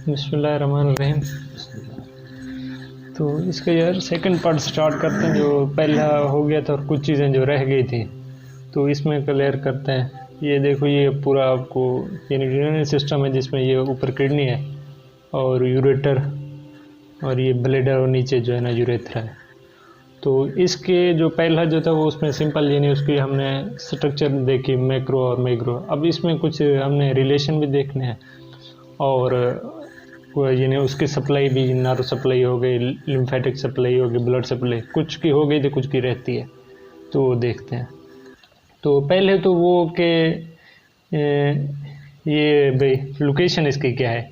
बिस्मिल्लाहिर्रहमानिर्रहीम। तो इसका यार सेकंड पार्ट स्टार्ट करते हैं। जो पहला हो गया था और कुछ चीज़ें जो रह गई थी तो इसमें क्लियर करते हैं। ये देखो, ये पूरा आपको यूरिनरी सिस्टम है जिसमें ये ऊपर किडनी है और यूरेटर और ये ब्लैडर और नीचे जो है ना यूरेथ्रा है। तो इसके जो पहला जो था वो उसमें सिंपल यानी उसकी हमने स्ट्रक्चर देखी, मैक्रो और मैक्रो। अब इसमें कुछ हमने रिलेशन भी देखने हैं और यानी उसकी सप्लाई भी, नर्व सप्लाई हो गई, लिम्फेटिक सप्लाई हो गई, ब्लड सप्लाई कुछ की हो गई तो कुछ की रहती है, तो वो देखते हैं। तो पहले तो वो के ये भाई लोकेशन इसकी क्या है।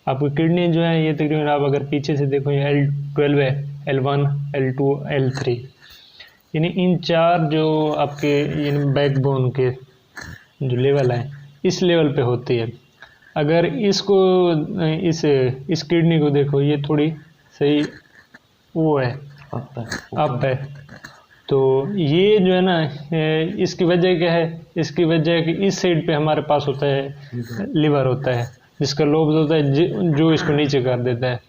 आपकी किडनी जो है ये तकरीबन आप अगर पीछे से देखो ये L12 है, L1, L2, L3, यानी इन चार जो आपके यानी बैकबोन के जो लेवल है इस लेवल पे होती है। अगर इसको इस किडनी को देखो, ये थोड़ी सही वो है, अप है। तो ये जो है ना इसकी वजह क्या है, इसकी वजह है कि इस साइड पे हमारे पास होता है लिवर होता है जिसका लोब्स होता है जो इसको नीचे कर देता है।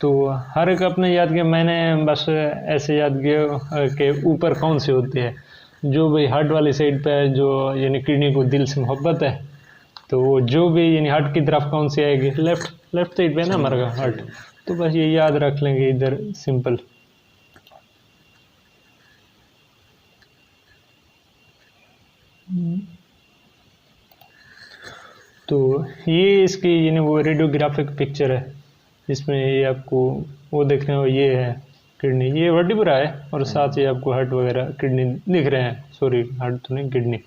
तो हर एक अपने याद किया, मैंने बस ऐसे याद किया कि ऊपर कौन सी होती है। जो भाई हार्ट वाली साइड पे है, जो यानी किडनी को दिल से मोहब्बत है, तो वो जो भी यानी हार्ट की तरफ कौन सी आएगी, लेफ्ट साइड पे है ना हमारा हार्ट। तो बस ये याद रख लेंगे इधर सिंपल। तो ये इसकी यानी वो रेडियोग्राफिक पिक्चर है जिसमें ये आपको वो देख रहे हो, ये है किडनी, ये वर्टिब्रा है और साथ ही आपको हार्ट वगैरह किडनी दिख रहे हैं। सॉरी, हार्ट तो नहीं, किडनी।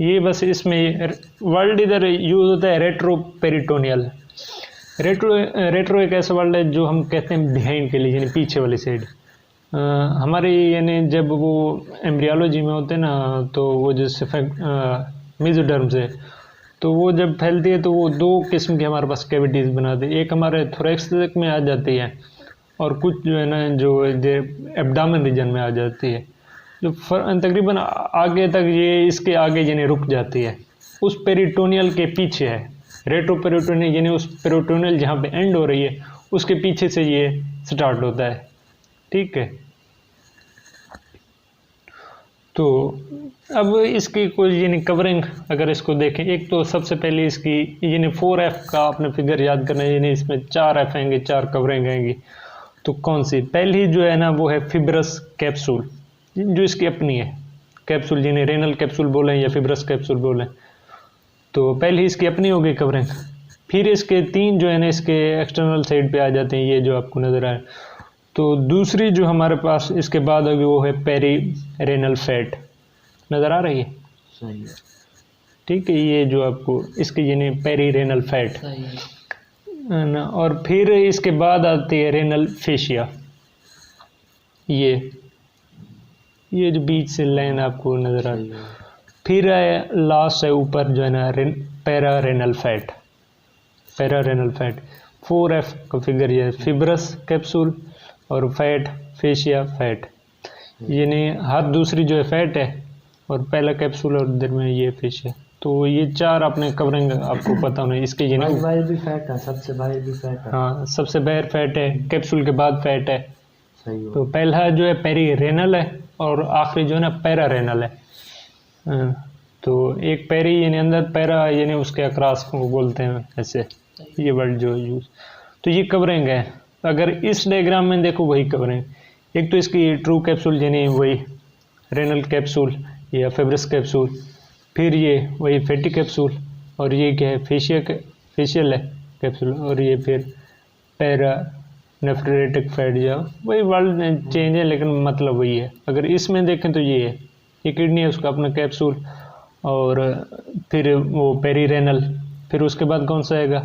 ये बस इसमें वर्ड इधर यूज होता है रेट्रो पेरिटोनियल। रेट्रो एक ऐसा वर्ड है जो हम कहते हैं बिहाइंड के लिए, यानी पीछे वाली साइड। हमारी यानी जब वो एम्ब्रियोलॉजी में होते हैं ना, तो वो जैसे मेसोडर्म से, तो वो जब फैलती है तो वो दो किस्म की हमारे पास कैविटीज़ बनाते हैं। एक हमारे थोरेक्स में आ जाती है और कुछ जो है ना जो एब्डामन रीजन में आ जाती है, जो तकरीबन आगे तक ये इसके आगे यानी रुक जाती है, उस पेरिटोनियल के पीछे है। रेट्रो पेरिटोनियल यानी उस पेरिटोनियल जहाँ पे एंड हो रही है उसके पीछे से ये स्टार्ट होता है। ठीक है। तो अब इसकी कोई यानी कवरिंग अगर इसको देखें, एक तो सबसे पहले इसकी यानी 4F का आपने फिगर याद करना है, यानी इसमें 4F आएंगे, 4 कवरिंग आएंगी। तो कौन सी पहली जो है ना वो है फिब्रस कैप्सूल, जो इसकी अपनी है कैप्सूल, यानी रेनल कैप्सूल बोलें या फिब्रस कैप्सूल बोलें। तो पहली इसकी अपनी हो गई कवरिंग। फिर इसके 3 जो है ना इसके एक्सटर्नल साइड पे आ जाते हैं, ये जो आपको नज़र आए। तो दूसरी जो हमारे पास इसके बाद होगी वो है पेरी रेनल फैट, नज़र आ रही है? सही है। ठीक है, ये जो आपको इसकी यानी पेरी रेनल फैट ना। और फिर इसके बाद आती है रेनल फेशिया, ये जो बीच से लाइन आपको नज़र आ रही है। फिर लास्ट है ऊपर जो है ना para renal fat, para renal fat. 4F का फिगर ये फिब्रस कैप्सूल और फैट फेशिया फैट, यानी हर दूसरी जो है फैट है और पहला कैप्सूल और इधर में ये फेशिया। तो ये 4 अपने कवरिंग आपको पता होना इसके ये बाहर भी फैट है, सबसे बाहर भी फैट है। हाँ, सबसे बाहर फैट है, कैप्सूल के बाद फैट है। सही तो पहला जो है पेरी रेनल है और आखिरी जो है ना पैरा रेनल है। तो एक पेरी यानी अंदर, पैरा यानी उसके अक्रॉस को बोलते हैं ऐसे, ये वर्ड जो यूज। तो ये कवरिंग है। अगर इस डायग्राम में देखो वही कवरिंग, एक तो इसकी ट्रू कैप्सूल यानी वही रेनल कैप्सूल या फिब्रस कैप्सूल, फिर ये वही फैटी कैप्सूल, और ये क्या है फेशियल है कैप्सूल, और ये फिर पैरा नेफ्रेटिक फैट, या वही वर्ड चेंज है लेकिन मतलब वही है। अगर इसमें देखें तो ये है, ये किडनी है उसका अपना कैप्सूल, और फिर वो पेरी रेनल, फिर उसके बाद कौन सा आएगा,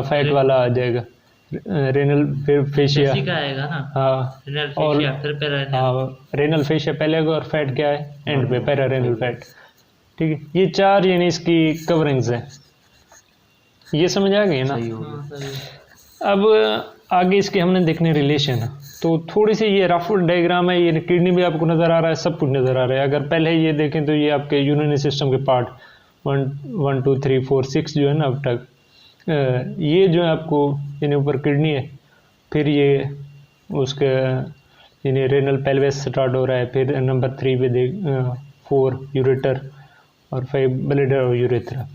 फैट वाला आ जाएगा, रेनल, फिर फेशिया आएगा ना। हाँ, रेनल और फेशिया, फिर पैरारेनल। हाँ, रेनल फेशिया पहले आएगा और फैट क्या है एंड पे, पैरा रेनल फैट। ठीक है, ये 4 यानी इसकी कवरिंग्स हैं। ये समझ आ गई ना। अब आगे इसके हमने देखने रिलेशन, तो थोड़ी सी ये रफ डायग्राम है। ये किडनी भी आपको नज़र आ रहा है, सब कुछ नज़र आ रहा है। अगर पहले ये देखें तो ये आपके यूरिनरी सिस्टम के पार्ट 1 2 3 4 6 जो है ना अब तक, ये जो है आपको यानी ऊपर किडनी है, फिर ये उसका यानी रेनल पेल्विस स्टार्ट हो रहा है, फिर नंबर 3 पे 4 यूरेटर और 5 ब्लैडर और यूरेथ्रा।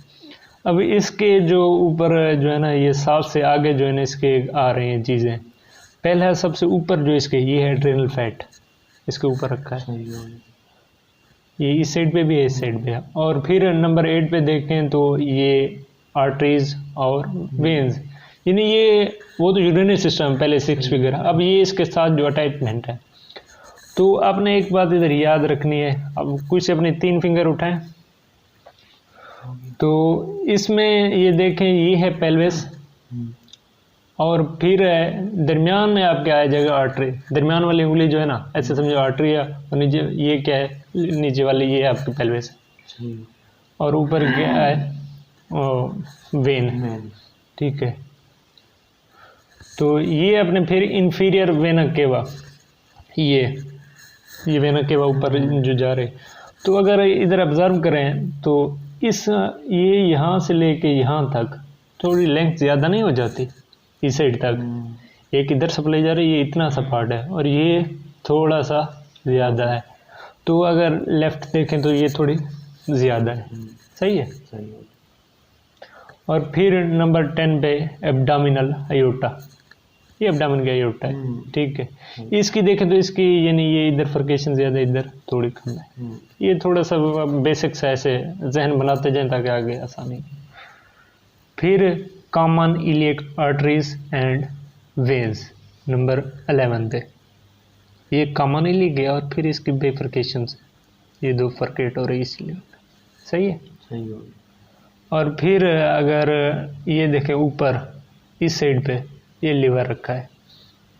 अब इसके जो ऊपर जो है ना, ये सांस से आगे जो है ना इसके आ रहे हैं चीज़ें। पहला सबसे ऊपर जो इसके ये है एड्रेनल फैट, इसके ऊपर रखा है, ये इस साइड पे भी है, इस साइड पे है। और फिर नंबर 8 पे देखें तो ये आर्टरीज और वेन्स, यानी ये वो तो यूरिनरी सिस्टम पहले 6 फिगर, अब ये इसके साथ जो अटैचमेंट है। तो आपने एक बात इधर याद रखनी है, अब कुछ अपने 3 फिंगर उठाएं तो इसमें ये देखें ये है पेल्विस, और फिर दरमियान में आपके आ जाएगा आर्टरी, दरमियान वाली उंगली जो है ना ऐसे समझो आर्टरी है, और नीचे ये क्या है, नीचे वाली ये है आपकी पेल्विस, और ऊपर क्या है वेन, ठीक है। तो ये अपने फिर इंफीरियर वेना केवा, ये वेना केवा ऊपर जो जा रहे। तो अगर इधर ऑब्जर्व करें तो ये यहाँ से लेके यहाँ तक थोड़ी लेंथ ज़्यादा नहीं हो जाती, इस साइड तक एक इधर सप्लाई जा रही है, ये इतना सा पार्ट है और ये थोड़ा सा ज़्यादा है। तो अगर लेफ़्ट देखें तो ये थोड़ी ज़्यादा है, सही है। और फिर नंबर 10 पे एब्डामिनल अयोटा, ये एब्डामिन का अयोटा है, ठीक है। इसकी देखें तो इसकी यानी ये इधर फर्केशन ज़्यादा, इधर थोड़ी कम है। ये थोड़ा सा बेसिक सा ऐसे जहन बनाते जाएं ताकि आगे आसानी। फिर common iliac arteries and veins number 11 पे, ये कॉमन इलियक है और फिर इसकी बेफर्केशन से ये 2 फर्केट हो रही, इसलिए सही है, सही हो। और फिर अगर ये देखें ऊपर इस साइड पे ये लीवर रखा है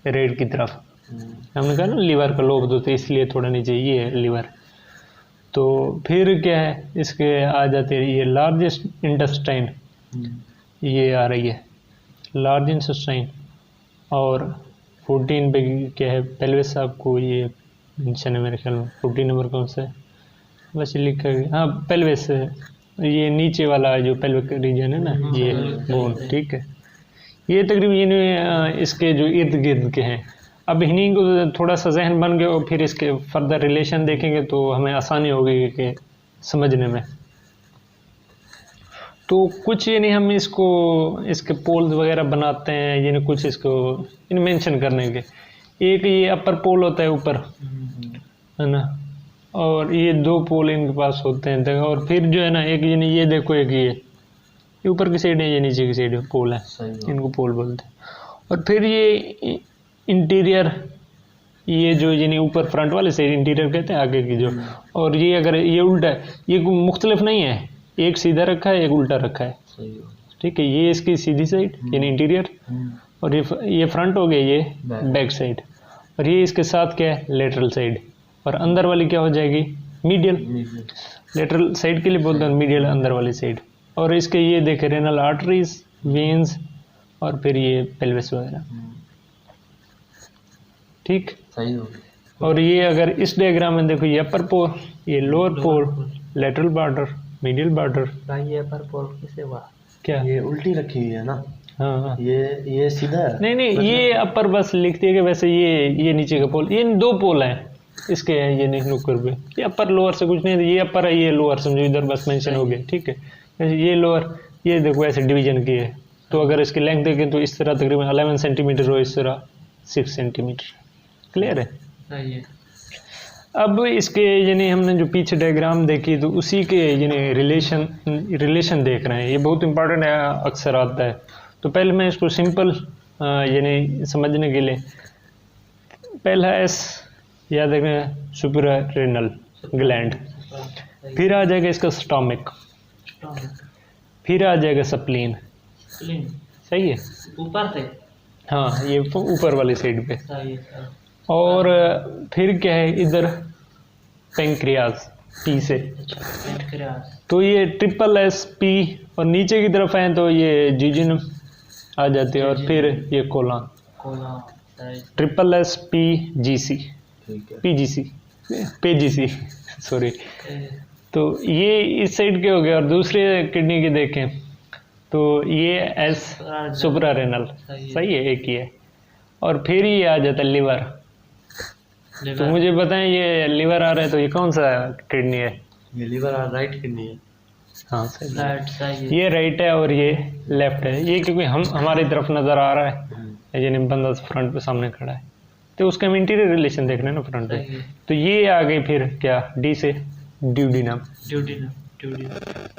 रेड की तरफ, हमने कहा ना लीवर का लोब होते इसलिए थोड़ा नीचे ये है लीवर। तो फिर क्या है, इसके आ जाते हैं ये लार्जेस्ट इंटेस्टाइन, ये आ रही है लार्ज इंटेस्टाइन, और 14 पे क्या है पेल्विस, आपको ये मेंशन है मेरे ख्याल में 14 नंबर कौन सा है, बस लिखा है, हाँ पेल्विस, ये नीचे वाला जो पेल्विक रीजन है ना, ये बोन, ठीक है। ये तकरीबन इसके जो इर्द गिर्द के हैं। अब इन्हीं को थोड़ा सा जहन बन गया और फिर इसके फर्दर रिलेशन देखेंगे तो हमें आसानी होगी कि समझने में। तो कुछ यानी हम इसको इसके पोल्स वगैरह बनाते हैं, यानी कुछ इसको मेंशन करने के। एक ये अपर पोल होता है ऊपर, है ना, और ये 2 पोल इनके पास होते हैं। और फिर जो है ना एक यानी ये देखो, एक ये ऊपर की साइड है, ये नीचे की साइड पोल है, इनको पोल बोलते हैं। और फिर ये इंटीरियर, ये जो यानी ऊपर फ्रंट वाले साइड इंटीरियर कहते हैं, आगे की जो। और ये अगर ये उल्टा है, ये मुख्तलिफ नहीं है, एक सीधा रखा है एक उल्टा रखा है, ठीक है। ये इसकी सीधी साइड यानी इंटीरियर, और ये फ्रंट हो गया, ये बैक साइड, और ये इसके साथ क्या है लेटरल साइड, और अंदर वाली क्या हो जाएगी मीडियल। लेटरल साइड के लिए बोलते हैं मीडियल, अंदर वाली साइड। और इसके ये देखे रेनल आर्टरीज, वेन्स, और फिर ये पेल्विस वगैरह, ठीक, सही हो। और ये अगर इस डायग्राम में देखो, ये अपर पोल, ये lower pole, lateral border, medial border. ये अपर पोल किसे हुआ, क्या ये उल्टी रखी हुई है ना? हाँ, ये सीधा है? नहीं, ये अपर बस लिखती है कि वैसे ये नीचे का पोल, ये 2 पोल हैं इसके, ये नहीं नुक्कर पे, ये अपर लोअर से कुछ नहीं, ये अपर है ये लोअर, समझो इधर बस मेंशन हो गया, ठीक है। ये लोअर, ये देखो ऐसे डिवीजन की है। तो अगर इसकी लेंथ देखें तो इस तरह तकरीबन 11 सेंटीमीटर हो, इस तरह 6 सेंटीमीटर, क्लियर है। अब इसके यानी हमने जो पीछे डायग्राम देखी तो उसी के यानी रिलेशन देख रहे हैं, ये बहुत इंपॉर्टेंट है, अक्सर आता है। तो पहले मैं इसको सिंपल यानी समझने के लिए, पहला एस याद रखना, सुपीरियर रेनल ग्लैंड, फिर आ जाएगा इसका स्टोमिक, फिर आ जाएगा स्प्लीन, सही है, ऊपर से, हाँ ये ऊपर वाली साइड पे। और फिर क्या है इधर पेंक्रियाज, पी से, तो ये ट्रिपल एस पी, और नीचे की तरफ है तो ये जिजिनम आ जाती है, और फिर ये colon, triple S P G C, P G C, P G सी, सॉरी। तो ये इस साइड के हो गए। और दूसरे किडनी के देखें तो ये एस सुप्रारेनल, सही है, एक ही है। और फिर ये आ जाता है लिवर। तो मुझे बताएं, ये लिवर आ रहा है तो ये कौन सा किडनी है? ये लिवर और राइट किडनी है। हाँ सही है। राइट सही ये राइट है और ये लेफ्ट है। ये क्योंकि हमारी तरफ नज़र आ रहा है, यानी बंदा फ्रंट पे सामने खड़ा है, तो उसका हम इंटीरियर रिलेशन देख रहे हैं ना फ्रंट पे। तो ये आ गई फिर क्या, डी से ड्यूडिनम,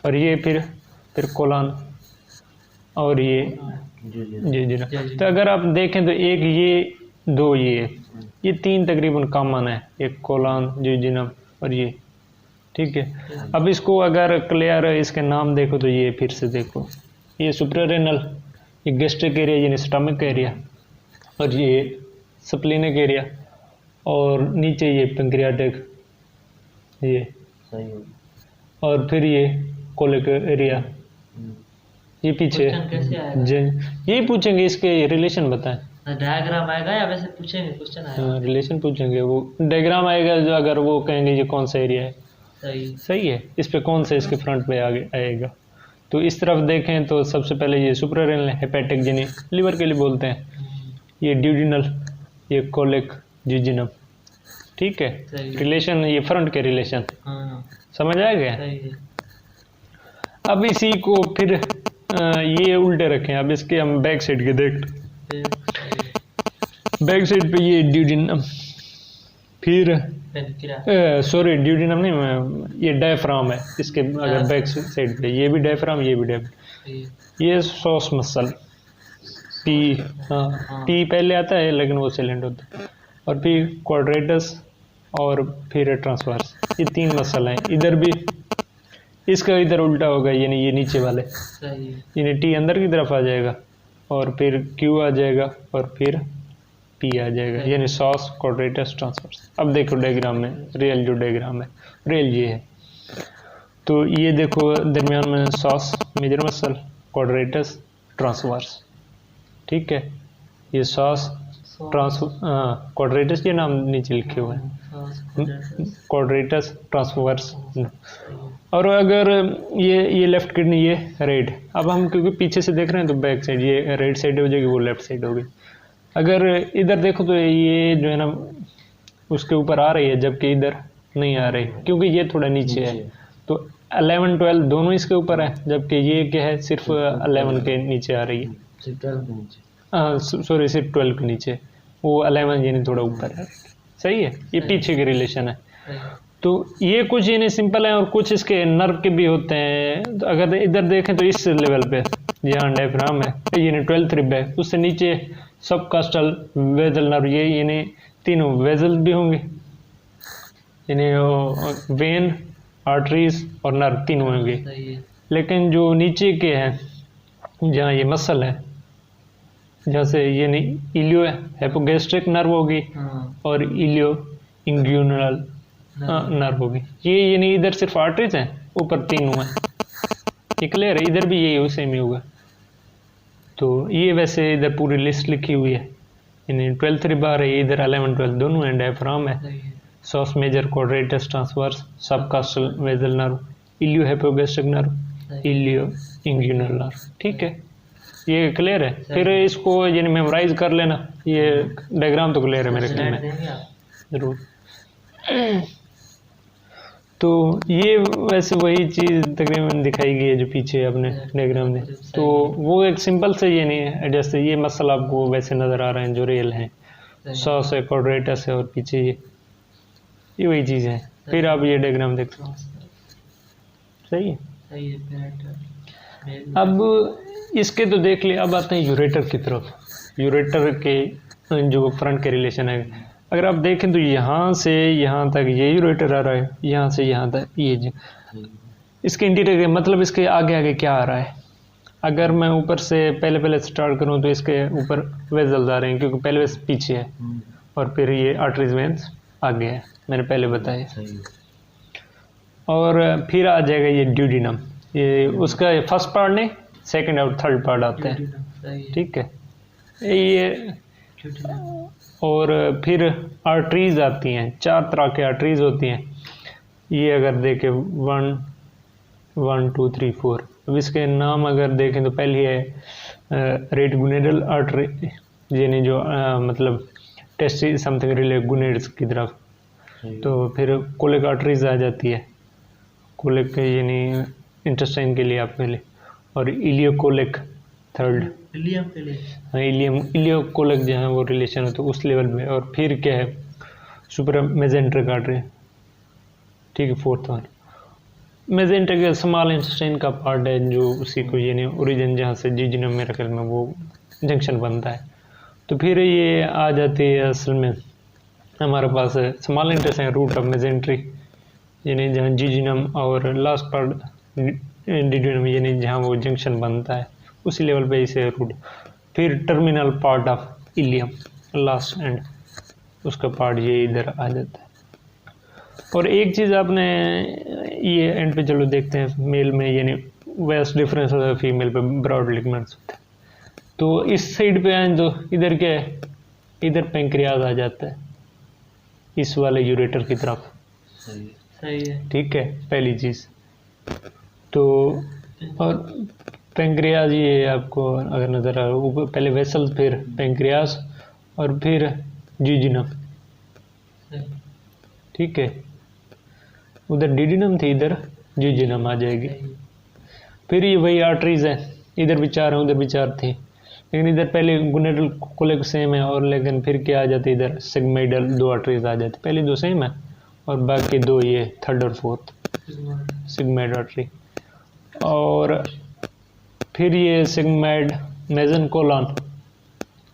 और ये फिर कोलन, और ये जिजना। तो अगर आप देखें तो एक ये, दो ये तीन तकरीबन कॉमन है, एक कोलन, जिजिनम और ये, ठीक है। अब इसको अगर क्लियर इसके नाम देखो तो ये फिर से देखो, ये सुप्रारेनल, ये गैस्ट्रिक एरिया यानी स्टमक एरिया, और ये स्प्लीनिक एरिया, और नीचे ये पैंक्रियाटिक, ये सही है। और फिर ये कोलिक एरिया, ये पीछे। यही पूछेंगे, इसके रिलेशन बताएं। डायग्राम आएगा या वैसे पूछेंगे, क्वेश्चन आएगा? रिलेशन पूछेंगे, वो डायग्राम आएगा जो, अगर वो कहेंगे ये कौन सा एरिया है, सही है, इस पे कौन सा इसके फ्रंट पे आगे आएगा। तो इस तरफ देखें तो सबसे पहले ये सुप्रारेनल हेपेटिक, जिन्हें लिवर के लिए बोलते हैं, ये ड्यूडिनल, ये कोलिक, जिजिनम, ठीक है। रिलेशन ये फ्रंट के रिलेशन समझ आ गया। अब इसी को फिर ये उल्टे रखें, अब इसके हम बैक साइड के देख, बैक साइड पे ये ड्यूडिनम, फिर सॉरी ड्यूडिनम नहीं, ये डायफ्राम है इसके, अगर बैक साइड पे ये भी डायफ्राम, ये भी डायफ्राम, ये सॉस मसल पी, हाँ पी पहले आता है लेकिन वो साइलेंट होता है, और फिर क्वाड्रेटस और फिर ट्रांसवर्स, ये तीन मसल हैं। इधर भी इसका इधर उल्टा होगा, यानी ये नीचे वाले, यानी टी अंदर की तरफ आ जाएगा, और फिर क्यू आ जाएगा, और फिर पी आ जाएगा, यानी सॉस, क्वाड्रेटस, ट्रांसवर्स। अब देखो डायग्राम में, रियल जो डायग्राम है, रियल ये है। तो ये देखो दरमियान में psoas major muscle, quadratus, transverse, ठीक है। ये सॉस, क्वाड्रेटस के नाम नीचे लिखे हुए हैं, क्वाड्रेटस, ट्रांसवर्स। और अगर ये लेफ्ट किडनी, ये राइट, अब हम क्योंकि पीछे से देख रहे हैं तो बैक साइड, ये राइट साइड हो जाएगी, वो लेफ्ट साइड होगी। अगर इधर देखो तो ये जो है ना उसके ऊपर आ रही है, जबकि इधर नहीं आ रही, क्योंकि ये थोड़ा नीचे है। तो 11, 12 दोनों इसके ऊपर है, जबकि ये क्या है, सिर्फ 11 के नीचे आ रही है, हाँ सॉरी, सिर्फ 12 के नीचे, वो 11 यानी थोड़ा ऊपर है, सही है। ये पीछे के रिलेशन है। तो ये कुछ यानी सिंपल है, और कुछ इसके नर्व के भी होते हैं। तो अगर इधर देखें तो इस लेवल पे जहाँ डायफ्राम है, यानी 12th रिब है, उससे नीचे सब कास्टल वेजल नर्व, ये यानी तीनों वेजल भी होंगे, यानी वेन, आर्टरीज और नर्व तीनों होंगे। लेकिन जो नीचे के हैं, जहाँ ये मसल है, जहाँ से ये नहीं, इलियो हेपोगैस्ट्रिक नर्व होगी, और इलियो इंग्यूनल नर्व होगी। ये यानी इधर सिर्फ आर्टरीज हैं, ऊपर तीनों हैं, ये क्लियर है। इधर भी यही सेम ही होगा। तो ये वैसे इधर पूरी लिस्ट लिखी हुई है, यानी 12th रिब आ रही है, इधर 11, 12 दोनों हैं, डायफ्राम है, psoas major, quadratus, transverse, subcostal vessel nerve, iliohypogastric nerve, इलियो इंग्यूनल नर्व, ठीक है। ये क्लियर है। फिर इसको यानी मेमोराइज कर लेना, ये डायग्राम तो क्लियर है मेरे ख्याल में, जरूर। तो ये वैसे वही चीज़ तकरीबन दिखाई गई है जो पीछे अपने डायग्राम में। तो वो एक सिंपल से ये नहीं है, जैसे ये मसल आपको वैसे नज़र आ रहे हैं जो रियल हैं, सॉस है, क्वाड्रेटस है, और पीछे ये वही चीज़ है। फिर आप ये डायग्राम देख सकते हैं, सही है। अब इसके तो देख लिया, अब आते हैं यूरेटर की तरफ। यूरेटर के जो फ्रंट के रिलेशन है, अगर आप देखें तो यहाँ से यहाँ तक ये यूरेटर आ रहा है, यहाँ से यहाँ तक ये जो इसके इंटीरियर, मतलब इसके आगे आगे क्या आ रहा है। अगर मैं ऊपर से पहले स्टार्ट करूँ तो इसके ऊपर वेजल्स आ रहे हैं, क्योंकि पहले पीछे है, और फिर ये आर्टरीज वेन्स आगे है, मैंने पहले बताया। और फिर आ जाएगा ये ड्यूडिनम, ये उसका फर्स्ट पार्ट नहीं, सेकंड और थर्ड पार्ट आता है, ठीक है ये। और फिर आर्टरीज आती हैं, 4 तरह के आर्टरीज होती हैं। ये अगर देखें 1, 2, 3, 4, अब इसके नाम अगर देखें तो पहली है रेटिकुलर आर्टरी, यानी जो मतलब टेस्ट समथिंग रिले गुनेड्स की तरफ। तो फिर कोलिक आर्टरीज आ जाती है, कोलिक यानी इंटेस्टाइन के लिए आपके लिए, और इलियोकोलिक थर्ड, इलियम के लिए। हाँ इलियम इलियोकोलिक जो है वो रिलेशन है तो उस लेवल में। और फिर क्या है सुपर मेजेंट्रिक आर्टरी, ठीक है fourth one. Mesenteric small intestine का पार्ट है जो उसी को यानी ओरिजिन जहाँ से जीजिनम मेरे ख्याल में वो जंक्शन बनता है। तो फिर ये आ जाती है असल में हमारे पास small intestine root of mesentery, यानी जहाँ जीजिनम और लास्ट पार्ट डिड्यूनम यानी जहाँ वो जंक्शन बनता है उसी लेवल पे इसे रूट। फिर terminal part of ileum last end, उसका पार्ट ये इधर आ जाता है। और एक चीज़ आपने ये एंड पे चलो देखते हैं मेल में यानी वेस्ट डिफरेंस होता है, फीमेल पे ब्रॉड लिगमेंट्स होता है। तो इस साइड पे आए तो इधर क्या है, इधर पेंक्रियाज आ जाता है इस वाले यूरेटर की तरफ। सही है। ठीक है पहली चीज़ तो। और पेंक्रियाज ये आपको अगर नज़र आ रहा हो पहले वेसल फिर पेंक्रियाज और फिर जीजिनम, ठीक है उधर डिडिनम थी इधर जीजिनम आ जाएगी। फिर ये वही आर्टरीज है, इधर भी चार है उधर भी चार थी, लेकिन इधर पहले गुनेडल कोलिक सेम है और लेकिन फिर क्या आ जाती इधर सिग्माइडल दो आर्टरीज आ जाती, पहले दो सेम है और बाकी दो ये थर्ड और फोर्थ सिग्माइड आर्टरी। और फिर ये सिग्माइड मेजन कोलन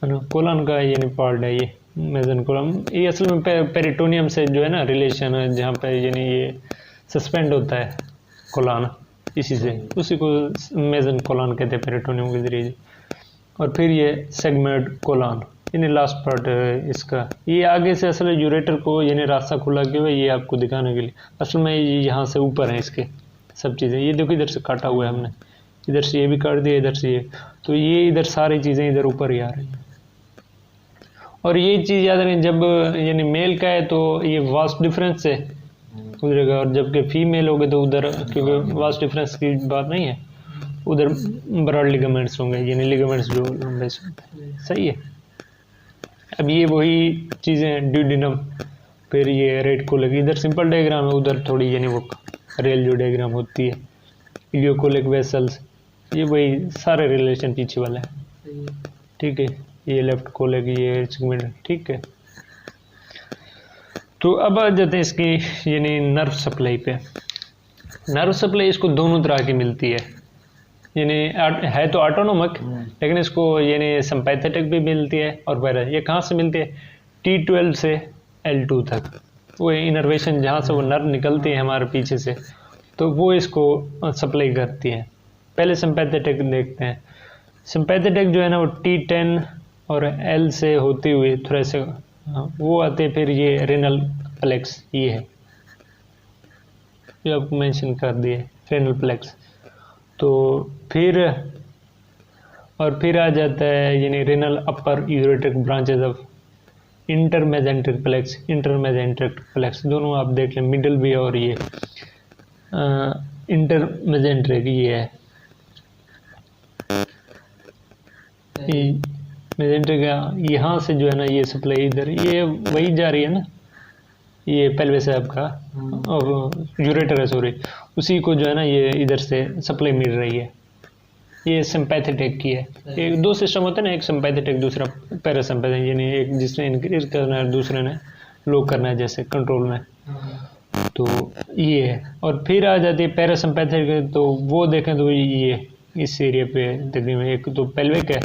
है ना, कोलन का यानी पार्ट है ये मेजन कोलन। ये असल में पेरिटोनियम से जो है ना रिलेशन है जहाँ पे यानी ये सस्पेंड होता है कोलन, इसी से उसी को मेजन कोलन कहते हैं पेरिटोनियम के जरिए। और फिर ये सेगमेंट कोलन यानी लास्ट पार्ट इसका, ये आगे से असल यूरेटर को यानी रास्ता खुला किया हुआ ये आपको दिखाने के लिए। असल में ये यहाँ से ऊपर है इसके सब चीज़ें, ये देखो इधर से काटा हुआ है हमने, इधर से ये भी काट दिया इधर से ये, तो ये इधर सारी चीज़ें इधर ऊपर ही आ रही हैं। और ये चीज़ याद रखें जब यानी मेल का है तो ये वास्ट डिफरेंस से गुजरेगा, और जबकि फीमेल होगे तो उधर क्योंकि वास्ट डिफरेंस की बात नहीं है उधर ब्रॉड लिगामेंट्स होंगे यानी लिगामेंट्स जो लंबे से होते हैं। सही है। अब ये वही चीज़ें ड्यूडिनम, फिर ये रेड कोलिक, इधर सिंपल डायग्राम है उधर थोड़ी यानी वो रियल जो डायग्राम होती है। इलियोकोलिक वेसल्स ये वही सारे रिलेशन पीछे वाला है, ठीक है। ये लेफ्ट कोलिक ये सेगमेंट, ठीक है। तो अब आ जाते हैं इसकी यानी नर्व सप्लाई पे। नर्व सप्लाई इसको दोनों तरह की मिलती है, यानी है तो ऑटोनोमिक लेकिन इसको यानी सिंपैथेटिक भी मिलती है और पैरा। ये कहाँ से मिलती है, T12 से L2 तक, वो इनर्वेशन जहाँ से वो नर्व निकलती है हमारे पीछे से तो वो इसको सप्लाई करती है। पहले सिंपैथेटिक देखते हैं। सिंपैथेटिक जो है ना वो T10 और L से होती हुई थोड़े से वो आते, फिर ये रेनल प्लेक्स ये है जो आपको मेंशन कर दिए रेनल प्लेक्स। तो फिर आ जाता है यानी renal upper ureteric branches of intermesenteric plexus, दोनों आप देख लें, मिडल भी और ये इंटरमेजेंट्रिक ये है मेजेंट्रिक। यहाँ से जो है ना ये सप्लाई इधर ये वही जा रही है ना, ये पेल्विस है आपका और यूरेटर है सॉरी, उसी को जो है ना ये इधर से सप्लाई मिल रही है। ये सिंपैथेटिक की है। एक दो सिस्टम होते हैं ना, एक सिंपैथेटिक दूसरा पैरासिम्पैथेटिक, यानी एक जिसने इंक्रीज करना है दूसरे ने लो करना है जैसे कंट्रोल में, तो ये है। और फिर आ जाती है पैरासिम्पैथेटिक, तो वो देखें तो ये इस एरिया पे तकरीबन एक तो पेल्विक है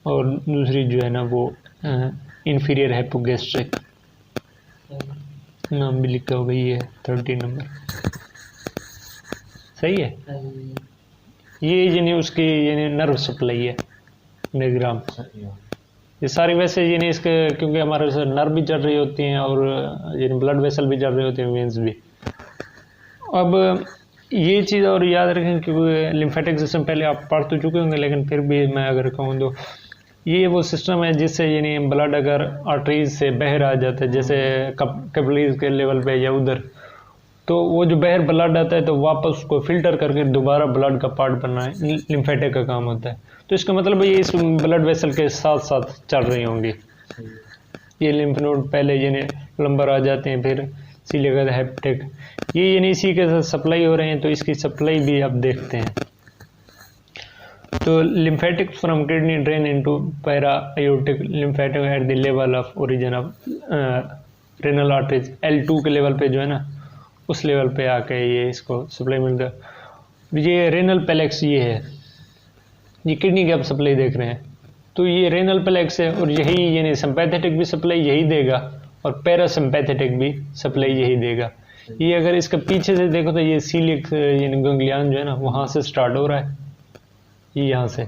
और दूसरी जो है ना वो इंफीरियर हाइपोगैस्ट्रिक, नाम भी लिखा होगा ये 13 नंबर। सही है। ये यानी उसकी यानी नर्व सप्लाई है डायग्राम। ये सारी वैसे यानी इसके क्योंकि हमारे से नर्व भी चल रही होती हैं और यानी ब्लड वेसल भी चल रहे होते हैं, वेन्स भी। अब ये चीज़ और याद रखें क्योंकि लिम्फेटिक सिस्टम पहले आप पढ़ तो चुके होंगे लेकिन फिर भी मैं अगर कहूँ तो ये वो सिस्टम है जिससे यानी ब्लड अगर आर्टरीज से बह आ जाता है जैसे कैपिलरीज के लेवल पे या उधर, तो वो जो बाहर ब्लड आता है तो वापस उसको फिल्टर करके दोबारा ब्लड का पार्ट बनना है, लिम्फेटिक का काम होता है। तो इसका मतलब ये इस ब्लड वेसल के साथ साथ चल रही होंगी। सही है। ये लिम्फ नोड पहले यानी प्लम्बर आ जाते हैं, फिर सीले का हेप्टिक, ये यानी इसी के साथ सप्लाई हो रहे हैं, तो इसकी सप्लाई भी आप देखते हैं। तो lymphatic from kidney drain into para-aortic lymphatic at the level of origin of renal arteries, L2 के लेवल पे जो है ना, उस लेवल पे आके ये इसको सप्लाई मिलता है। ये रेनल पेलेक्स ये है, ये किडनी की आप सप्लाई देख रहे हैं, तो ये रेनल पेलेक्स है और यही यानी सिंपैथेटिक भी सप्लाई यही देगा और पैरासिम्पैथेटिक भी सप्लाई यही देगा। ये अगर इसका पीछे से देखो तो ये सीलिक यानी गंगलियान जो है ना वहाँ से स्टार्ट हो रहा है, ये यहाँ से,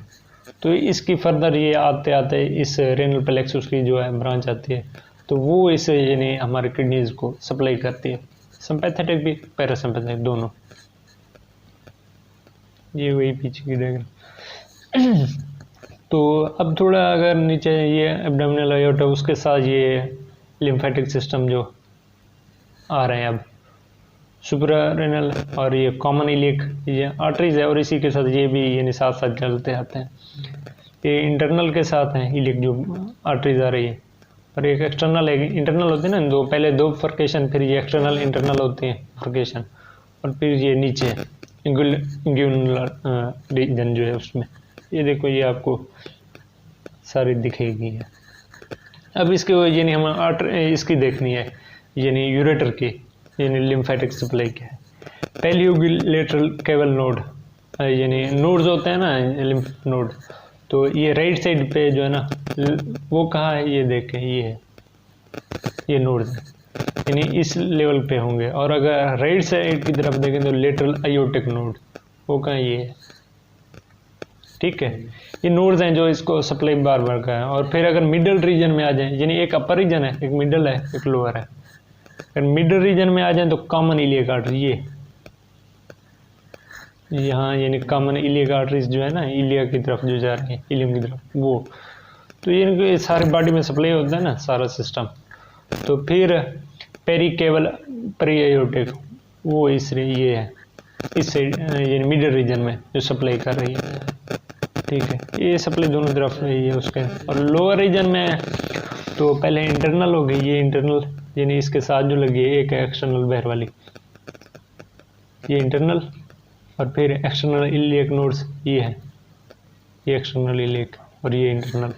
तो इसकी फर्दर ये आते आते इस रेनल प्लेक्सस की जो है ब्रांच आती है, तो वो इसे यानी हमारे किडनीज को सप्लाई करती है, सिंपैथेटिक भी पैरासिम्पैथेटिक दोनों। ये वही पीछे की देख रहे। तो अब थोड़ा अगर नीचे ये एब्डोमिनल अयोर्टा, उसके साथ ये लिम्फेटिक सिस्टम जो आ रहे हैं अब सुप्रारेनल और ये कॉमन इलिक, ये आर्टरीज है और इसी के साथ ये भी यानी साथ साथ चलते आते हैं। ये इंटरनल के साथ हैं इलिक जो आर्टरीज आ रही है, और एक एक्सटर्नल है, इंटरनल होते हैं ना दो, पहले दो फर्केशन, फिर ये एक्सटर्नल इंटरनल होते हैं फर्केशन, और फिर ये नीचे इंग्यूलर रीजन जो है उसमें, ये देखो ये आपको सारी दिखेगी है। अब इसके यानी हम इसकी देखनी है यानी यूरेटर की यानी लिम्फेटिक सप्लाई क्या है। पहली होगी लेटरल केवल नोड, यानी नोड्स होते हैं ना लिम्फ नोड, तो ये राइट साइड पे जो है ना वो कहाँ है, ये देखें ये है, ये नोड्स यानी इस लेवल पे होंगे। और अगर राइट साइड की तरफ देखें तो लेटरल अयोटिक नोड, वो कहाँ ये है, ठीक है। ये नोड्स हैं जो इसको सप्लाई बार बार का है। और फिर अगर मिडल रीजन में आ जाए, यानी एक अपर रीजन है, एक मिडल है, एक लोअर है, अगर मिडल रीजन में आ जाए तो कॉमन इलियक आर्टरी ये यहाँ, यानी कॉमन इलियक आर्टरीज जो है ना इलिया की तरफ जो जा रही है, इलियम की तरफ वो, तो ये सारी बॉडी में सप्लाई होता है ना सारा सिस्टम। तो फिर पेरिकेवल पेरियोटिक, वो इस ये है इस साइड यानी मिडल रीजन में जो सप्लाई कर रही है, ठीक है। ये सप्लाई दोनों तरफ रही है उसके। और लोअर रीजन में तो पहले इंटरनल हो गई, ये इंटरनल यानी इसके साथ जो लगी है, एक एक्सटर्नल बाहर वाली, ये इंटरनल, और फिर एक्सटर्नल इलियक नोड्स ये है, ये एक्सटर्नल इलियक और ये इंटरनल।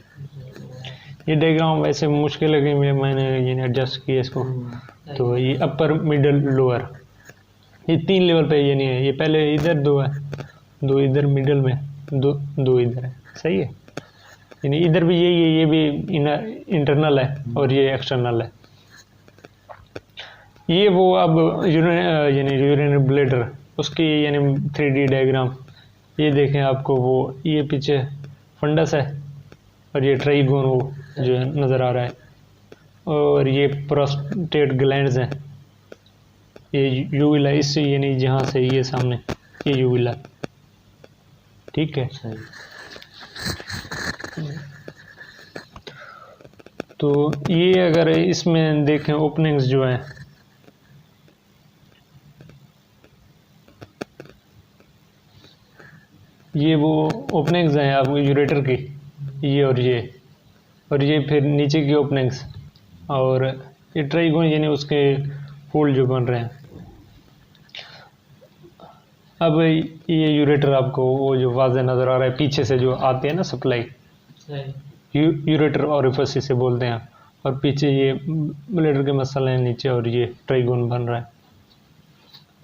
ये डायग्राम वैसे मुश्किल लगे मैंने यानी एडजस्ट किया इसको। तो ये अपर मिडल लोअर, ये 3 लेवल पे यानी है, ये पहले इधर 2 है, 2 इधर मिडल में, 2 इधर है, सही है। यानी इधर भी यही है, ये भी इंटरनल है और ये एक्सटर्नल है। ये वो अब यानी यूरिनरी ब्लैडर उसकी यानी 3D डायग्राम ये देखें आपको, वो ये पीछे फंडस है और ये ट्राइगोन वो जो है नज़र आ रहा है, और ये प्रोस्टेट ग्लैंड्स हैं, ये यूविला, इससे यानी जहाँ से ये सामने ये यूविला, ठीक है। तो ये अगर इसमें देखें ओपनिंग्स जो हैं, ये वो ओपनिंग्स हैं आपको यूरेटर की, ये और ये फिर नीचे की ओपनिंग्स, और ये ट्राइगोन यानी उसके फोल्ड जो बन रहे हैं। अब ये यूरेटर आपको वो जो वाज़े नज़र आ रहा है पीछे से जो आती है ना सप्लाई, यूरेटर ओरिफिस से बोलते हैं, और पीछे ये ब्लैडर के मसल हैं नीचे, और ये ट्राइगोन बन रहा है,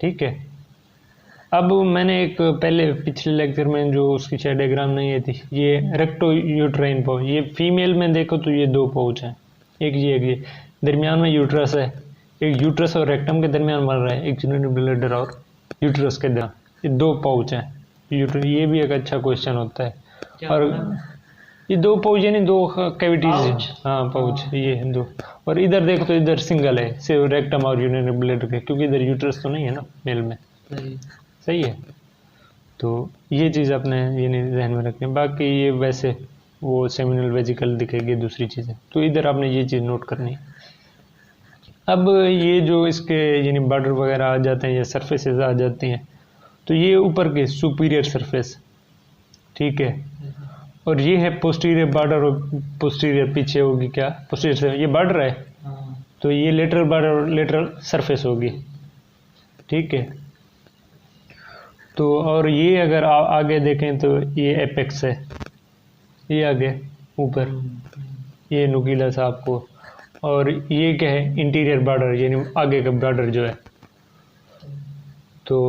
ठीक है। अब मैंने एक पहले पिछले लेक्चर में जो उसकी शायद डायग्राम नहीं आई थी, ये रेक्टो यूट्राइन पाउच, ये फीमेल में देखो तो ये 2 पाउच हैं, एक ये दरमियान में यूट्रस है, एक यूट्रस और रेक्टम के दरमियान बन रहा है, एक यूरिनरी ब्लैडर और यूट्रस के दरमियान, ये 2 पाउच हैं। ये भी एक अच्छा क्वेश्चन होता है। और ये 2 पाउच यानी 2 कैविटीज, हाँ पाउच ये 2, और इधर देखो तो इधर सिंगल है सिर्फ रेक्टम और यूरिनरी ब्लैडर के, क्योंकि इधर यूट्रस तो नहीं है ना मेल में, सही है। तो ये चीज़ अपने यानी ध्यान में रखें। बाकी ये वैसे वो सेमिनल वेजिकल दिखेगी दूसरी चीज़ें, तो इधर आपने ये चीज़ नोट करनी है। अब ये जो इसके यानी बॉर्डर वगैरह आ जाते हैं या सरफेसेस आ जाती हैं, तो ये ऊपर के सुपीरियर सरफेस, ठीक है, और ये है पोस्टीरियर बॉर्डर, और पोस्टीरियर पीछे होगी क्या, पोस्टीरियर से ये बॉर्डर है, हाँ, तो ये लेटरल बॉर्डर और लेटरल सरफेस होगी, ठीक है। तो और ये अगर आगे देखें तो ये एपेक्स है, ये आगे ऊपर ये नुकीला सा आपको, और ये क्या है, इंटीरियर बॉर्डर यानी आगे का बॉर्डर जो है। तो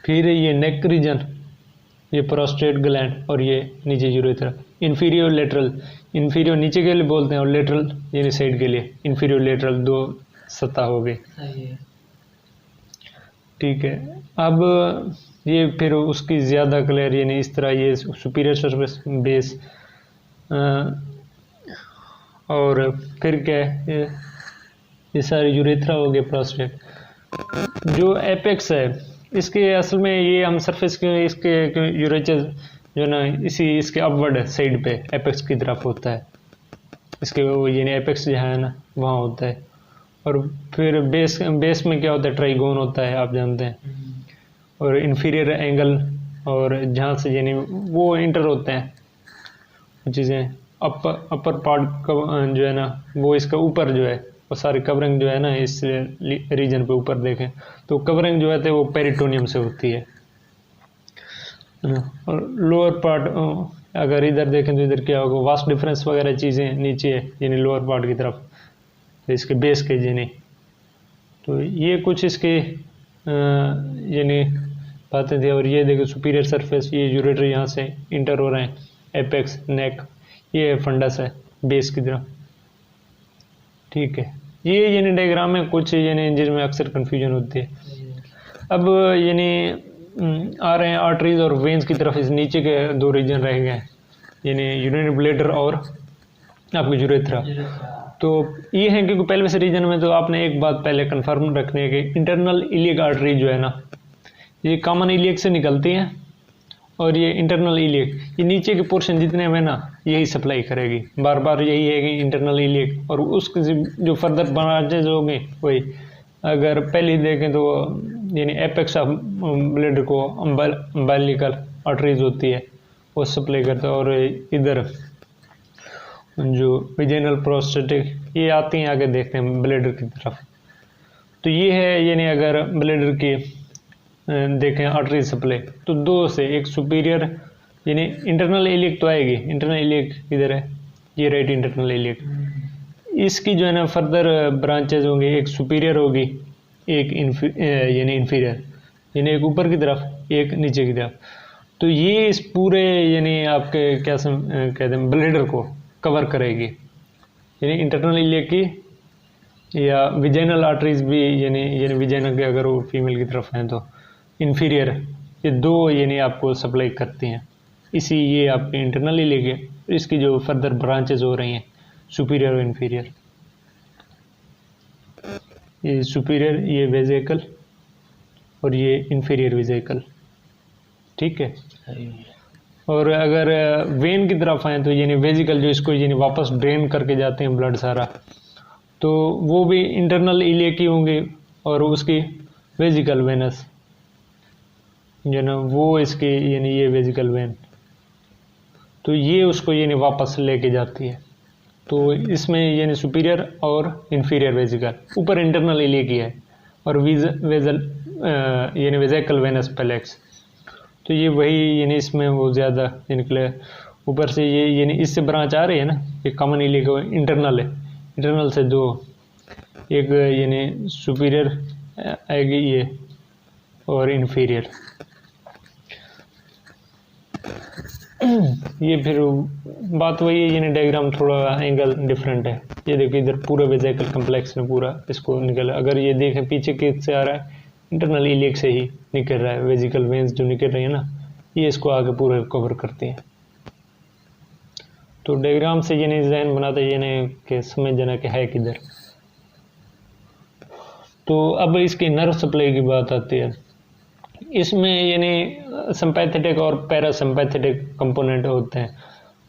फिर ये नेक रीजन, ये प्रोस्टेट ग्लैंड, और ये नीचे यूरेथ्रा। इन्फीरियर लेटरल, इन्फीरियर नीचे के लिए बोलते हैं और लेटरल यानी साइड के लिए, इन्फीरियर लेटरल दो सतह हो गई, सही है। ठीक है। अब ये फिर उसकी ज़्यादा क्लियर यानी इस तरह ये सुपीरियर सरफेस बेस, और फिर क्या है, ये सारे यूरेथ्रा हो गए, प्रोस्टेट। जो एपेक्स है इसके असल में ये हम सरफेस के इसके यूरेचर जो ना इसी इसके अपवर्ड साइड पे एपेक्स की तरफ होता है, इसके वो यानी एपेक्स जहाँ है ना वहाँ होता है। और फिर बेस में क्या होता है, ट्राइगोन होता है, आप जानते हैं। और इन्फीरियर एंगल, और जहाँ से यानी वो इंटर होते हैं चीज़ें, अपर पार्ट जो है ना वो इसका ऊपर जो है वो सारी कवरिंग जो है ना इस रीजन पे ऊपर देखें तो कवरिंग जो है वो पेरिटोनियम से होती है ना। और लोअर पार्ट अगर इधर देखें तो इधर क्या होगा, वास्ट डिफरेंस वगैरह चीज़ें नीचे है यानी लोअर पार्ट की तरफ, तो इसके बेस के यानी। तो ये कुछ इसके यानी बातें थी। और ये देखो सुपीरियर सरफेस, ये यूरेटर यहाँ से इंटर हो रहे हैं, एपेक्स, नेक, ये फंडस है बेस की तरफ, ठीक है। ये यानी डायग्राम में कुछ यानी जिसमें अक्सर कन्फ्यूजन होती है। अब यानी आ रहे हैं आर्टरीज और वेन्स की तरफ। इस नीचे के दो रीजन रह गए यानी यूरिनरी ब्लैडर और आपकी यूरेथ्रा। तो ये है क्योंकि पहले से रीजन में तो आपने एक बात पहले कंफर्म रखनी है कि इंटरनल इलियक आर्टरी जो है ना ये कॉमन इलियक से निकलती हैं, और ये इंटरनल इलियक ये नीचे के पोर्शन जितने में ना यही सप्लाई करेगी, बार बार यही है कि इंटरनल इलियक। और उसके जो फर्दर ब्रांचेज होंगे वही, अगर पहले देखें तो यानी एपेक्स ऑफ ब्लैडर को अम्बिलिकल आर्टरीज होती है वो सप्लाई करता है, और इधर जो विजेनल प्रोस्टेटिक ये आती हैं आगे देखते हैं ब्लैडर की तरफ। तो ये है यानी अगर ब्लैडर की देखें आर्टरी सप्लाई तो दो से, एक सुपीरियर यानी इंटरनल इलियक तो आएगी, इंटरनल इलियक इधर है, ये राइट इंटरनल इलियक, इसकी जो है ना फर्दर ब्रांचेज होंगी, एक सुपीरियर होगी, एक यानी इन्फीरियर, यानी एक ऊपर की तरफ एक नीचे की तरफ। तो ये इस पूरे यानी आपके क्या कहते हैं ब्लैडर को कवर करेगी, यानी इंटरनल इलियक की या विजेनल आर्टरीज भी यानी विजेनल के अगर वो फीमेल की तरफ हैं तो इन्फीरियर, ये दो यानी आपको सप्लाई करती हैं। इसी ये आपके इंटरनल इलियक है, इसकी जो फर्दर ब्रांचेज हो रही हैं सुपीरियर और इन्फीरियर, ये सुपीरियर ये वेजिकल और ये इन्फीरियर वेजिकल, ठीक है। और अगर वेन की तरफ आए तो यानी वेजिकल जो इसको यानी वापस ड्रेन करके जाते हैं ब्लड सारा, तो वो भी इंटरनल इलियक की होंगे, और उसकी वेजिकल वेनस जो ना वो इसकी यानी ये वेजिकल वेन, तो ये उसको यानी वापस लेके जाती है। तो इसमें यानी सुपीरियर और इन्फीरियर वेजिकल, ऊपर इंटरनल इलियक की है, और वेजल यानी वेजिकल वेनस पेलेक्स, तो ये वही यानी इसमें वो ज़्यादा यानी ऊपर से ये यानी इससे ब्रांच आ रही है ना, ये कॉमन इलियक इंटरनल है, इंटरनल से दो, एक यानी सुपीरियर आएगी ये और इन्फीरियर। ये फिर बात वही है यानी डायग्राम थोड़ा एंगल डिफरेंट है। ये देखिए इधर पूरा वेजिकल कम्प्लेक्स में पूरा इसको निकल, अगर ये देखें पीछे किससे आ रहा है, इंटरनल इलियक से ही निकल रहा है, वेजिकल वेन्स जो निकल रही है ना ये इसको आगे पूरे कवर करती है। तो डायग्राम से यानी डिजाइन बनाते यानी कि समझ जाना कि है किधर। तो अब इसकी नर्व सप्लाई की बात आती है, इसमें यानी सिंपैथेटिक और पैरासिम्पैथेटिक कंपोनेंट होते हैं।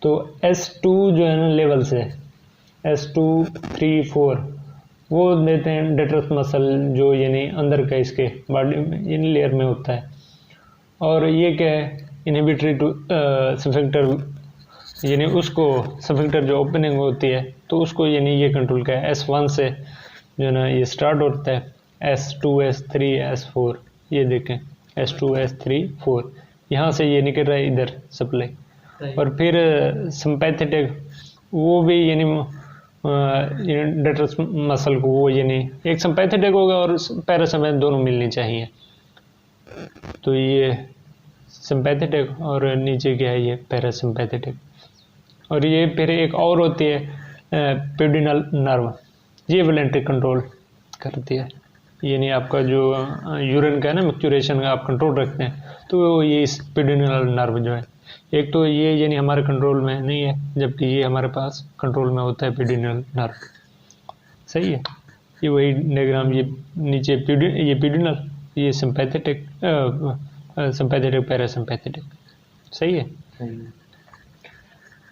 तो S2 जो है ना लेवल से S2, 3, 4 वो देते हैं डेट्रस मसल, जो यानी अंदर का इसके बॉडी यानी लेयर में होता है। और ये क्या है, इनहिबिटरी टू सफेक्टर, यानी उसको सफेक्टर जो ओपनिंग होती है तो उसको यानी ये कंट्रोल का है। S1 से जो है ना ये स्टार्ट होता है, S2 S3 S4, ये देखें S2 S3 4, यहाँ से ये निकल रहा है इधर सप्लाई। सही। और फिर सिंपैथेटिक वो भी यानी डेट्रस मसल को वो यानी एक सिंपैथेटिक होगा और पैरासिम्पैथेटिक दोनों मिलनी चाहिए। तो ये सिंपैथेटिक और नीचे क्या है ये पैरासिम्पैथेटिक। और ये फिर एक और होती है पेडिनल नर्व, ये वॉलेंटरी कंट्रोल करती है, यानी आपका जो यूरिन का है ना मैक्चुरेशन का आप कंट्रोल रखते हैं, तो ये इस पेडिनल नर्व जो है, एक तो ये यानी हमारे कंट्रोल में नहीं है, जबकि ये हमारे पास कंट्रोल में होता है पेडिनल नर्व। सही है, ये वही डायग्राम, ये नीचे ये पेडिनल, ये सिंपैथेटिक सिंपैथेटिक पैरासिम्पैथेटिक। सही है,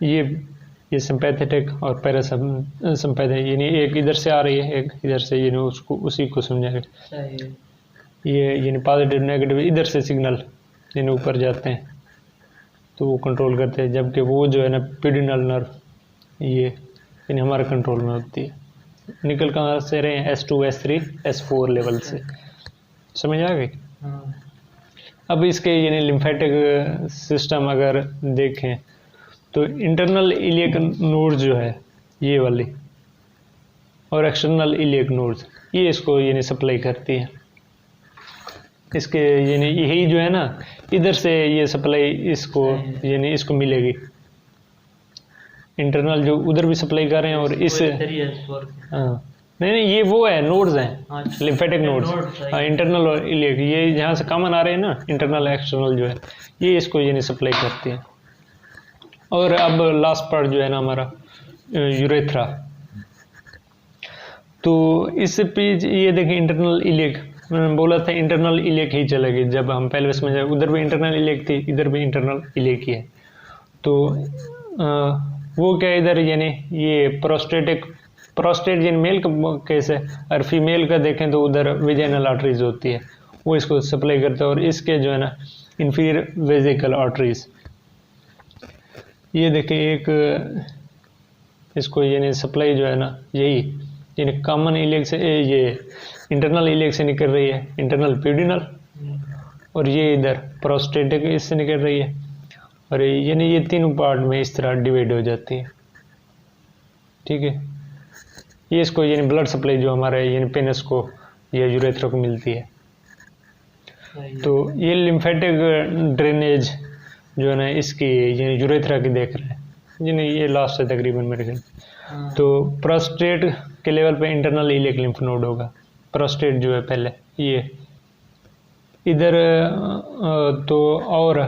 ये सिंपैथेटिक और पैरासिम्पैथेटिक, यानी एक इधर से आ रही है एक इधर से, यानी उसको उसी को समझाएगा। ये यानी पॉजिटिव नेगेटिव इधर से सिग्नल यानी ऊपर जाते हैं तो वो कंट्रोल करते हैं, जबकि वो जो है ना पेडिनल नर्व ये यानी हमारे कंट्रोल में होती है। निकल कहाँ से रहे हैं, S2 S3 S4 लेवल से, समझ आ गई। अब इसके यानी लिम्फेटिक सिस्टम अगर देखें तो इंटरनल इलियक नोड जो है ये वाली और एक्सटर्नल इलियक नोड ये इसको यानी सप्लाई करती है। इसके यानी यही जो है ना इधर से ये सप्लाई इसको यानी इसको मिलेगी, इंटरनल जो उधर भी सप्लाई कर रहे हैं और इस हाँ नहीं ये वो है नोड्स हैं लिम्फेटिक नोड्स, हाँ इंटरनल और इलियक, ये जहाँ से कॉमन आ रहे हैं ना इंटरनल एक्सटर्नल जो है ये इसको यानी सप्लाई करती है। और अब लास्ट पार्ट जो है ना हमारा यूरेथ्रा, तो इस पे ये देखिए इंटरनल इलियक, मैंने बोला था इंटरनल इलियक ही चलेगी, जब हम पेल्विस में जाए उधर भी इंटरनल इलियक थी इधर भी इंटरनल इलियक ही है। तो वो क्या इधर यानी ये प्रोस्टेट यानी मेल का केस है, और फीमेल का देखें तो उधर वेजाइनल आर्टरीज होती है वो इसको सप्लाई करता है, और इसके जो है ना इंफीरियर वेजिकल आर्टरीज, ये देखिए एक इसको यानी सप्लाई जो है ना यही यानी कॉमन इलियक से ये इंटरनल इलियक से निकल रही है, इंटरनल पेडिनल, और ये इधर प्रोस्टेटिक इससे निकल रही है, और यानी ये तीनों पार्ट में इस तरह डिवाइड हो जाती है। ठीक है, ये इसको यानी ब्लड सप्लाई जो हमारे यानी पेनिस को या यूरेथ्रा को मिलती है। तो ये लिम्फेटिक ड्रेनेज जो है ना इसकी यानी यूरेथ्रा की देख रहे हैं, यानी ये लास्ट है तकरीबन मेरे ख्याल। तो प्रोस्टेट के लेवल पे इंटरनल इलियक लिम्फ नोड होगा, प्रोस्टेट जो है पहले ये इधर तो और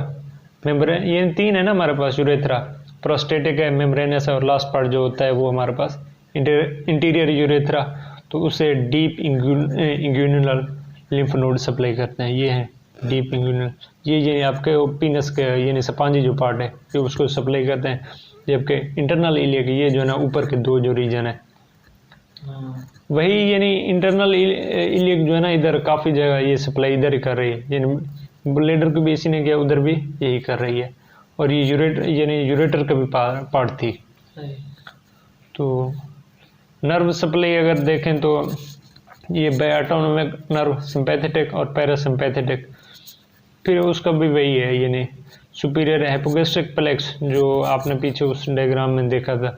मेम्ब्रेन, ये तीन है ना हमारे पास यूरेथ्रा, प्रोस्टेटिक है, मेम्ब्रेनस है, और लास्ट पार्ट जो होता है वो हमारे पास इंटीरियर यूरेथ्रा, तो उसे डीप इंग्यूनल लिम्फ नोड सप्लाई करते हैं। ये है डीप इंग्यूनल, ये आपके पीनस के यानी सपांजी जो पार्ट है ये उसको सप्लाई करते हैं, जबकि इंटरनल इलियक ये जो है ना ऊपर के दो जो रीजन है वही यानी इंटरनल इलियक जो है ना इधर काफ़ी जगह ये सप्लाई इधर ही कर रही है, यानी ब्लेडर को भी इसी ने किया उधर भी यही कर रही है, और ये यूरेटर का भी पार्ट थी। तो नर्व सप्लाई अगर देखें तो ये बाय ऑटोनोमिक नर्व सिंपैथेटिक और पैरासिम्पैथेटिक, फिर उसका भी वही है यानी सुपीरियर हाइपोगैस्ट्रिक प्लेक्स जो आपने पीछे उस डायग्राम में देखा था,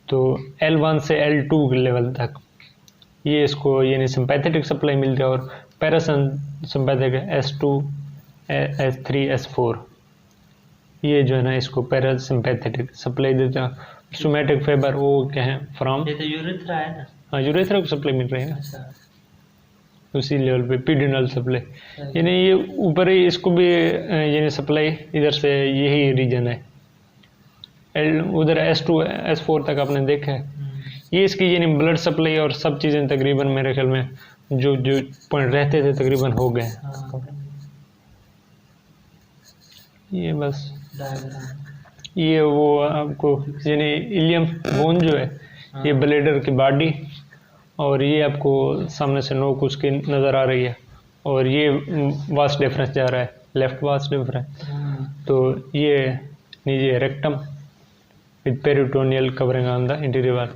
तो L1 से L2 के लेवल तक ये इसको यानी सिंपैथेटिक सप्लाई मिलती है, और पैरासिम्पैथेटिक S2 S3 S4 ये जो है ना इसको पैरासिम्पैथेटिक सप्लाई देता है। सोमैटिक फाइबर वो क्या है फ्रॉम, ये तो यूरेथ्रा है ना, हाँ यूरेथ्रा को सप्लाई मिल रही है ना उसी लेवल पे पेडिनल सप्लाई, यानी ये ऊपर ही इसको भी यानी सप्लाई इधर से यही रीजन है उधर S2 S4 तक आपने देखा है, ये इसकी यानी ब्लड सप्लाई और सब चीज़ें तकरीबन मेरे ख्याल में जो जो पॉइंट रहते थे तकरीबन हो गए। ये बस ये वो आपको यानी इलियम बोन जो है ये ब्लेडर की बॉडी और ये आपको सामने से नोक उसकी नज़र आ रही है, और ये वास्ट डिफरेंस जा रहा है, लेफ्ट वास्ट डिफरेंस। तो ये नीचे rectum with peritoneal covering on the interior wall,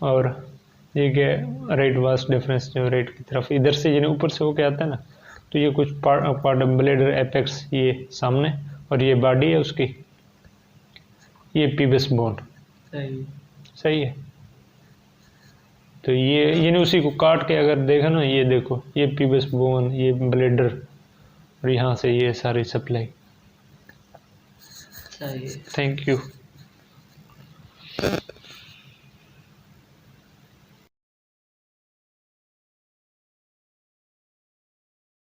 और ये क्या राइट वास्ट डिफरेंस जो राइट की तरफ इधर से जिन्हें ऊपर से होके आता है ना, तो ये कुछ पार्ट ऑफ ब्लेडर एपेक्स ये सामने, और ये बॉडी है उसकी, ये पीबस बोन। सही है। तो ये उसी को काट के अगर देखा ना, ये देखो ये पीबस बोन, ये ब्लेडर, और यहाँ से ये सारी सप्लाई। Thank you.